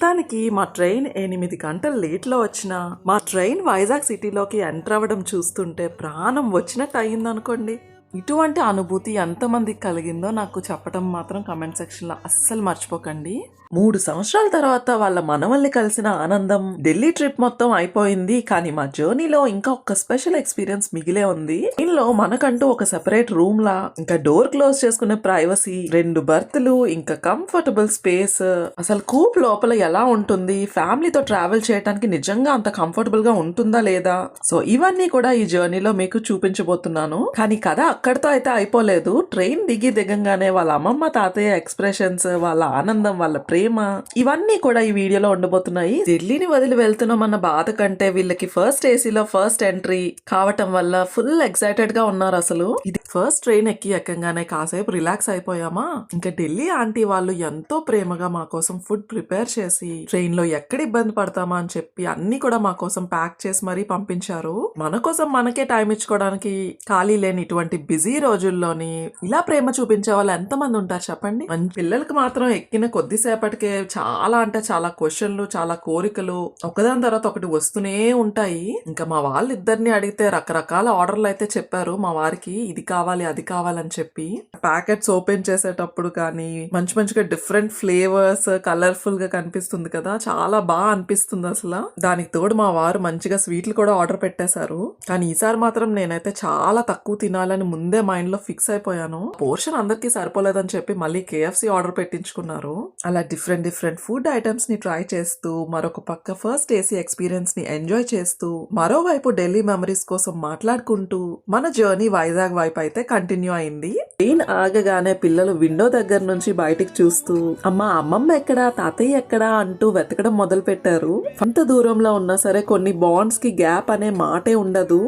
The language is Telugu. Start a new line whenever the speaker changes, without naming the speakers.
మొత్తానికి మా ట్రైన్ 8 గంటలు లేట్లో వచ్చినా మా ట్రైన్ వైజాగ్ సిటీలోకి ఎంటర్ అవ్వడం చూస్తుంటే ప్రాణం వచ్చినట్టు అయ్యిందనుకోండి. ఇటువంటి అనుభూతి ఎంతమందికి కలిగిందో నాకు చెప్పడం మాత్రం కమెంట్ సెక్షన్లో అస్సలు మర్చిపోకండి. 3 సంవత్సరాల తర్వాత వాళ్ళ మనవల్ని కలిసిన ఆనందం, ఢిల్లీ ట్రిప్ మొత్తం అయిపోయింది. కానీ మా జర్నీలో ఇంకా ఒక స్పెషల్ ఎక్స్పీరియన్స్ మిగిలే ఉంది. దీనిలో మనకంటూ ఒక సెపరేట్ రూమ్ లా, ఇంకా డోర్ క్లోజ్ చేసుకునే ప్రైవసీ, 2 బర్త్లు, ఇంకా కంఫర్టబుల్ స్పేస్. అసలు కూప్ లోపల ఎలా ఉంటుంది, ఫ్యామిలీతో ట్రావెల్ చేయడానికి నిజంగా అంత కంఫర్టబుల్ గా ఉంటుందా లేదా, సో ఇవన్నీ కూడా ఈ జర్నీలో మీకు చూపించబోతున్నాను. కానీ కథ అక్కడితో అయితే అయిపోలేదు. ట్రైన్ దిగంగానే వాళ్ళ అమ్మమ్మ తాతయ్య ఎక్స్ప్రెషన్స్, వాళ్ళ ఆనందం, వాళ్ళ ప్రేమ, ఇవన్నీ కూడా ఈ వీడియోలో ఉండబోతున్నాయి. ఢిల్లీని వదిలి వెళ్తున్నామన్న బాధ కంటే వీళ్ళకి ఫస్ట్ ఏసీలో ఫస్ట్ ఎంట్రీ కావటం వల్ల ఫుల్ ఎక్సైటెడ్ గా ఉన్నారు. అసలు ఇది ఫస్ట్ ట్రైన్ ఎక్కంగానే కాసేపు రిలాక్స్ అయిపోయామా, ఇంకా ఢిల్లీ ఆంటీ వాళ్ళు ఎంతో ప్రేమగా మా కోసం ఫుడ్ ప్రిపేర్ చేసి ట్రైన్ లో ఎక్కడ ఇబ్బంది పడతామా అని చెప్పి అన్ని కూడా మా కోసం ప్యాక్ చేసి మరీ పంపించారు. మన కోసం మనకే టైం ఇచ్చుకోవడానికి ఖాళీ లేని ఇటువంటి బిజీ రోజుల్లోని ఇలా ప్రేమ చూపించే వాళ్ళు ఎంతమంది ఉంటారు చెప్పండి. మంచి పిల్లలకి మాత్రం ఎక్కిన కొద్దిసేపటికే చాలా అంటే చాలా క్వశ్చన్లు, చాలా కోరికలు ఒకదాని తర్వాత ఒకటి వస్తూనే ఉంటాయి. ఇంకా మా వాళ్ళిద్దరిని అడిగితే రకరకాల ఆర్డర్లు అయితే చెప్పారు మా వారికి, ఇది కావాలి అది కావాలని చెప్పి. ప్యాకెట్స్ ఓపెన్ చేసేటప్పుడు కానీ మంచిగా డిఫరెంట్ ఫ్లేవర్స్ కలర్ఫుల్ గా కనిపిస్తుంది కదా, చాలా బాగా అనిపిస్తుంది అసలు. దానికి తోడు మా వారు మంచిగా స్వీట్లు కూడా ఆర్డర్ పెట్టేశారు. కానీ ఈసారి మాత్రం నేనైతే చాలా తక్కువ తినాలని ముందే మైండ్ లో ఫిక్స్ అయిపోయాను. పోర్షన్ అందరికి సరిపోలేదని చెప్పి మళ్ళీ KFC ఆర్డర్ పెట్టించుకున్నారు. అలా డిఫరెంట్ ఫుడ్ ఐటమ్స్ ని ట్రై చేస్తూ, మరొక పక్క ఫస్ట్ ఏసీ ఎక్స్పీరియన్స్ ని ఎంజాయ్ చేస్తూ, మరోవైపు ఢిల్లీ మెమరీస్ కోసం మాట్లాడుకుంటూ మన జర్నీ వైజాగ్ వైపు అయితే కంటిన్యూ అయింది. ట్రైన్ ఆగగానే పిల్లలు విండో దగ్గర నుంచి బయటికి చూస్తూ అమ్మమ్మ ఎక్కడా, తాతయ్య ఎక్కడా అంటూ వెతకడం మొదలు పెట్టారు. అంత దూరంలో ఉన్నా సరే కొన్ని బాండ్స్ కి గ్యాప్ అనే మాటే ఉండదు.